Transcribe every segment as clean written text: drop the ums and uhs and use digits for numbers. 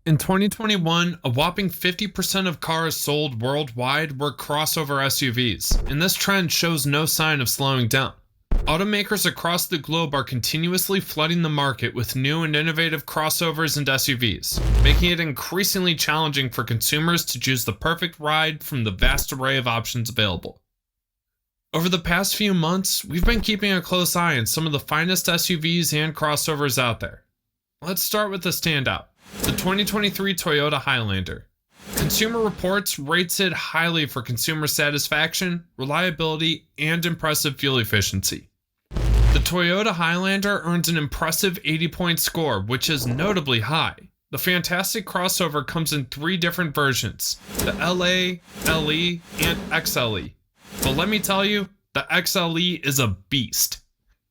In 2021, a whopping 50% of cars sold worldwide were crossover SUVs, and this trend shows no sign of slowing down. Automakers across the globe are continuously flooding the market with new and innovative crossovers and SUVs, making it increasingly challenging for consumers to choose the perfect ride from the vast array of options available. Over the past few months, we've been keeping a close eye on some of the finest SUVs and crossovers out there. Let's start with the standout, the 2023 Toyota Highlander. Consumer Reports rates it highly for consumer satisfaction, reliability, and impressive fuel efficiency. The Toyota Highlander earns an impressive 80-point score, which is notably high. The fantastic crossover comes in 3 different versions, the LA, LE, and XLE. But let me tell you, the XLE is a beast.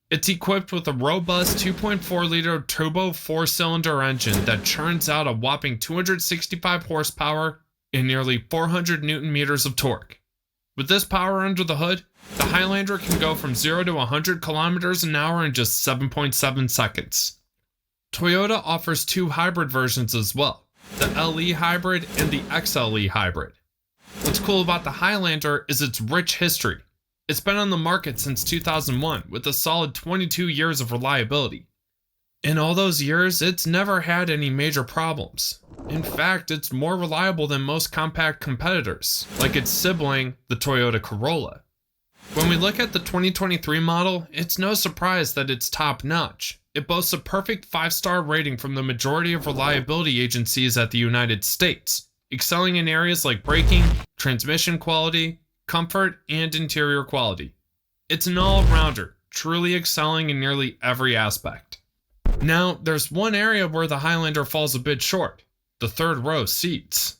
It's equipped with a robust 2.4-liter turbo 4-cylinder engine that churns out a whopping 265 horsepower and nearly 400 newton-meters of torque. With this power under the hood, the Highlander can go from 0 to 100 kilometers an hour in just 7.7 seconds. Toyota offers 2 hybrid versions as well, the LE Hybrid and the XLE Hybrid. What's cool about the Highlander is its rich history. It's been on the market since 2001 with a solid 22 years of reliability. In all those years, it's never had any major problems. In fact, it's more reliable than most compact competitors, like its sibling, the Toyota Corolla. When we look at the 2023 model, it's no surprise that it's top-notch. It boasts a perfect 5-star rating from the majority of reliability agencies at the United States, excelling in areas like braking, transmission quality, comfort, and interior quality. It's an all-rounder, truly excelling in nearly every aspect. Now, there's one area where the Highlander falls a bit short, the third row seats.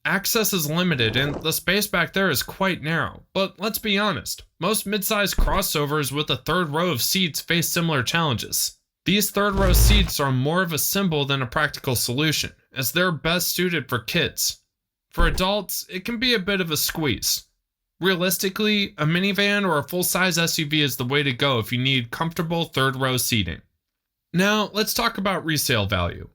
Access is limited and the space back there is quite narrow, but let's be honest, most mid-sized crossovers with a third row of seats face similar challenges. These third row seats are more of a symbol than a practical solution, as they're best suited for kids. For adults, it can be a bit of a squeeze. Realistically, a minivan or a full-size SUV is the way to go if you need comfortable third-row seating. Now, let's talk about resale value.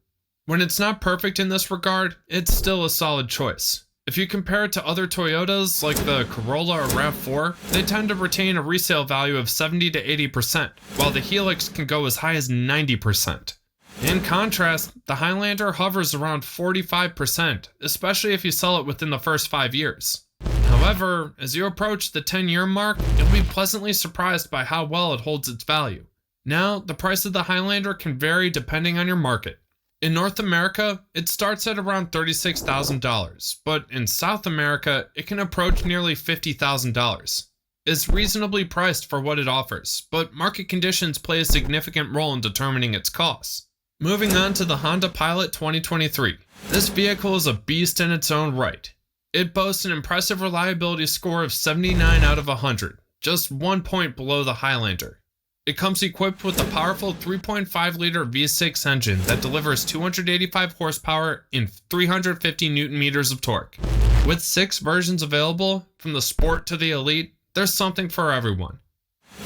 When it's not perfect in this regard, it's still a solid choice. If you compare it to other Toyotas like the Corolla or RAV-4, they tend to retain a resale value of 70 to 80%, while the Helix can go as high as 90%. In contrast, the Highlander hovers around 45%, especially if you sell it within the first 5 years. However, as you approach the 10-year mark, you'll be pleasantly surprised by how well it holds its value. Now, the price of the Highlander can vary depending on your market. In North America, it starts at around $36,000, but in South America, it can approach nearly $50,000. It's reasonably priced for what it offers, but market conditions play a significant role in determining its costs. Moving on to the Honda Pilot 2023. This vehicle is a beast in its own right. It boasts an impressive reliability score of 79 out of 100, just 1 point below the Highlander. It comes equipped with a powerful 3.5-liter V6 engine that delivers 285 horsepower and 350 newton-meters of torque. With 6 versions available, from the Sport to the Elite, there's something for everyone.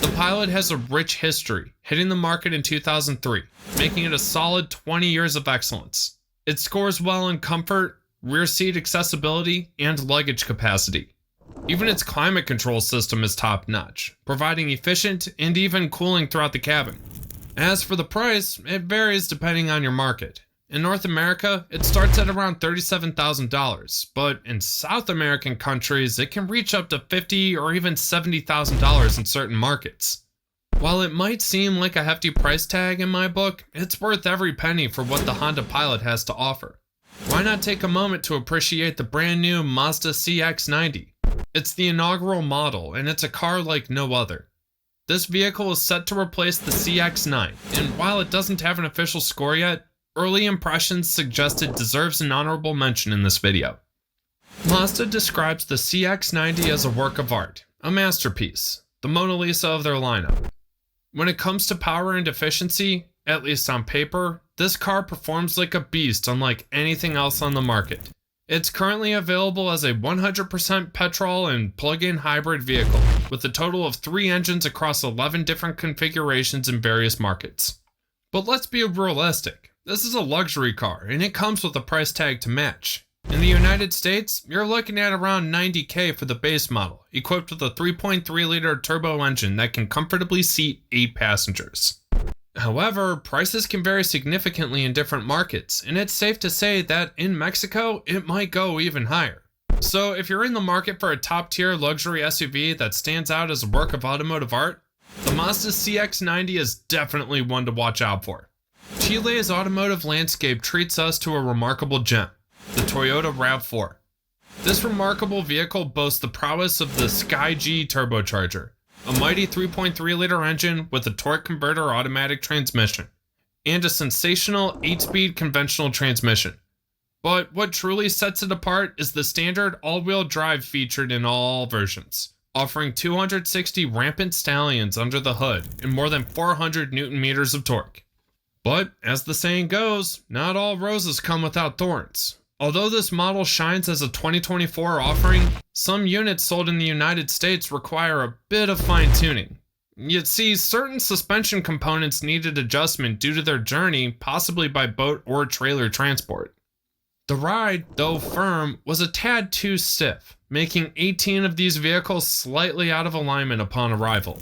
The Pilot has a rich history, hitting the market in 2003, making it a solid 20 years of excellence. It scores well in comfort, rear seat accessibility, and luggage capacity. Even its climate control system is top-notch, providing efficient and even cooling throughout the cabin. As for the price, it varies depending on your market. In North America, it starts at around $37,000, but in South American countries, it can reach up to $50,000 or even $70,000 in certain markets. While it might seem like a hefty price tag in my book, it's worth every penny for what the Honda Pilot has to offer. Why not take a moment to appreciate the brand new Mazda CX-90? It's the inaugural model, and it's a car like no other. This vehicle is set to replace the CX-9, and while it doesn't have an official score yet, early impressions suggest it deserves an honorable mention in this video. Mazda describes the CX-90 as a work of art, a masterpiece, the Mona Lisa of their lineup. When it comes to power and efficiency, at least on paper, this car performs like a beast unlike anything else on the market. It's currently available as a 100% petrol and plug-in hybrid vehicle, with a total of 3 engines across 11 different configurations in various markets. But let's be realistic, this is a luxury car and it comes with a price tag to match. In the United States, you're looking at around $90K for the base model, equipped with a 3.3-liter turbo engine that can comfortably seat 8 passengers. However, prices can vary significantly in different markets, and it's safe to say that in Mexico, it might go even higher. So if you're in the market for a top-tier luxury SUV that stands out as a work of automotive art, the Mazda CX-90 is definitely one to watch out for. Chile's automotive landscape treats us to a remarkable gem, the Toyota RAV-4. This remarkable vehicle boasts the prowess of the Sky G turbocharger, a mighty 3.3-liter engine with a torque converter automatic transmission, and a sensational 8-speed conventional transmission. But what truly sets it apart is the standard all-wheel drive featured in all versions, offering 260 rampant stallions under the hood and more than 400 Nm of torque. But as the saying goes, not all roses come without thorns. Although this model shines as a 2024 offering, some units sold in the United States require a bit of fine-tuning. You'd see certain suspension components needed adjustment due to their journey, possibly by boat or trailer transport. The ride, though firm, was a tad too stiff, making 18 of these vehicles slightly out of alignment upon arrival.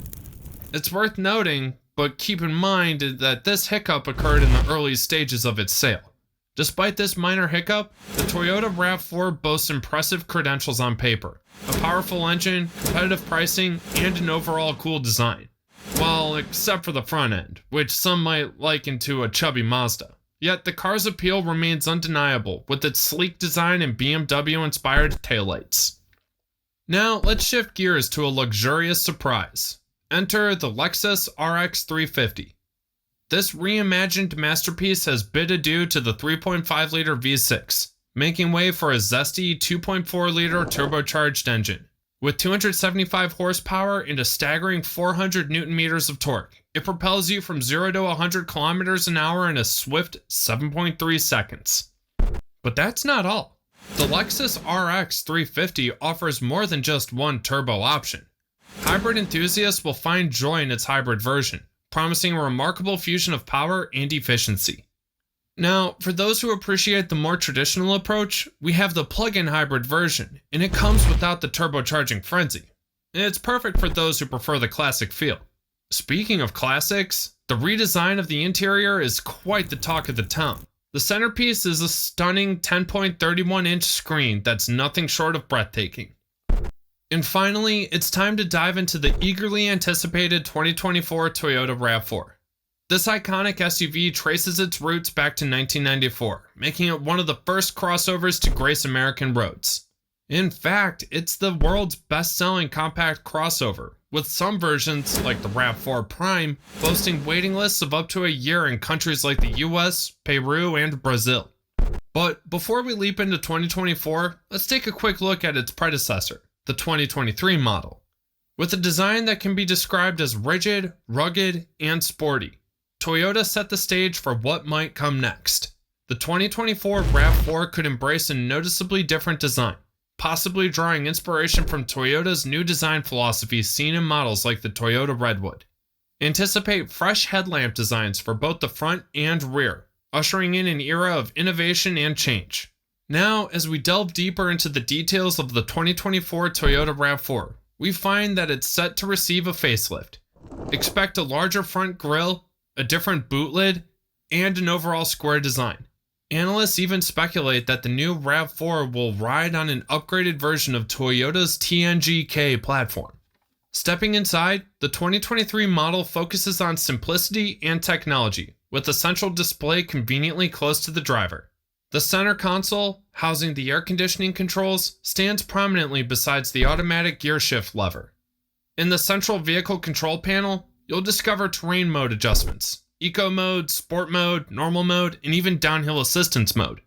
It's worth noting, but keep in mind that this hiccup occurred in the early stages of its sale. Despite this minor hiccup, the Toyota RAV4 boasts impressive credentials on paper, a powerful engine, competitive pricing, and an overall cool design. Well, except for the front end, which some might liken to a chubby Mazda. Yet the car's appeal remains undeniable with its sleek design and BMW-inspired taillights. Now, let's shift gears to a luxurious surprise. Enter the Lexus RX 350. This reimagined masterpiece has bid adieu to the 3.5-liter V6, making way for a zesty 2.4-liter turbocharged engine. With 275 horsepower and a staggering 400 Nm of torque, it propels you from 0 to 100 kilometers an hour in a swift 7.3 seconds. But that's not all. The Lexus RX 350 offers more than just one turbo option. Hybrid enthusiasts will find joy in its hybrid version, promising a remarkable fusion of power and efficiency. Now, for those who appreciate the more traditional approach, we have the plug-in hybrid version, and it comes without the turbocharging frenzy. It's perfect for those who prefer the classic feel. Speaking of classics, the redesign of the interior is quite the talk of the town. The centerpiece is a stunning 10.31-inch screen that's nothing short of breathtaking. And finally, it's time to dive into the eagerly anticipated 2024 Toyota RAV4. This iconic SUV traces its roots back to 1994, making it one of the first crossovers to grace American roads. In fact, it's the world's best-selling compact crossover, with some versions, like the RAV4 Prime, boasting waiting lists of up to a year in countries like the US, Peru, and Brazil. But before we leap into 2024, let's take a quick look at its predecessor, the 2023 model. With a design that can be described as rigid, rugged, and sporty, Toyota set the stage for what might come next. The 2024 RAV4 could embrace a noticeably different design, possibly drawing inspiration from Toyota's new design philosophy seen in models like the Toyota Redwood. Anticipate fresh headlamp designs for both the front and rear, ushering in an era of innovation and change. Now, as we delve deeper into the details of the 2024 Toyota RAV4, we find that it's set to receive a facelift. Expect a larger front grille, a different boot lid, and an overall square design. Analysts even speculate that the new RAV4 will ride on an upgraded version of Toyota's TNGA platform. Stepping inside, the 2023 model focuses on simplicity and technology, with a central display conveniently close to the driver. The center console, housing the air conditioning controls, stands prominently besides the automatic gear shift lever. In the central vehicle control panel, you'll discover terrain mode adjustments, Eco mode, Sport mode, Normal mode, and even Downhill Assistance mode.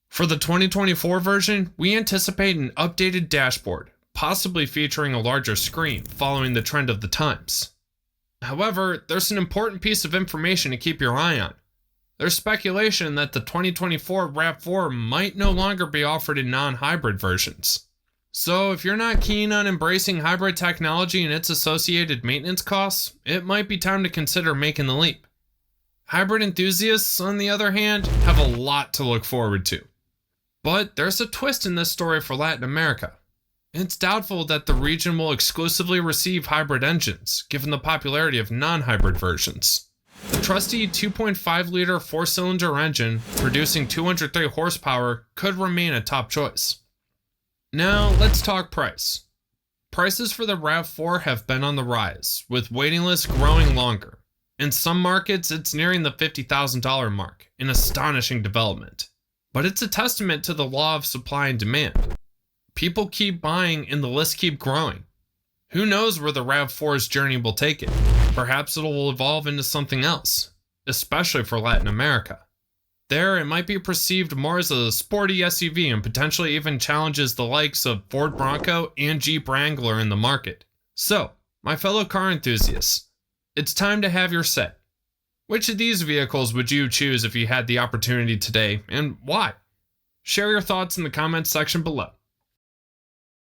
For the 2024 version, we anticipate an updated dashboard, possibly featuring a larger screen, following the trend of the times. However, there's an important piece of information to keep your eye on. There's speculation that the 2024 RAV4 might no longer be offered in non-hybrid versions. So if you're not keen on embracing hybrid technology and its associated maintenance costs, it might be time to consider making the leap. Hybrid enthusiasts, on the other hand, have a lot to look forward to. But there's a twist in this story for Latin America. It's doubtful that the region will exclusively receive hybrid engines, given the popularity of non-hybrid versions. The trusty 2.5-liter 4-cylinder engine, producing 203 horsepower, could remain a top choice. Now, let's talk price. Prices for the RAV-4 have been on the rise, with waiting lists growing longer. In some markets, it's nearing the $50,000 mark, an astonishing development. But it's a testament to the law of supply and demand. People keep buying and the lists keep growing. Who knows where the RAV4's journey will take it? Perhaps it will evolve into something else, especially for Latin America. There, it might be perceived more as a sporty SUV and potentially even challenges the likes of Ford Bronco and Jeep Wrangler in the market. So, my fellow car enthusiasts, it's time to have your say. Which of these vehicles would you choose if you had the opportunity today, and why? Share your thoughts in the comments section below.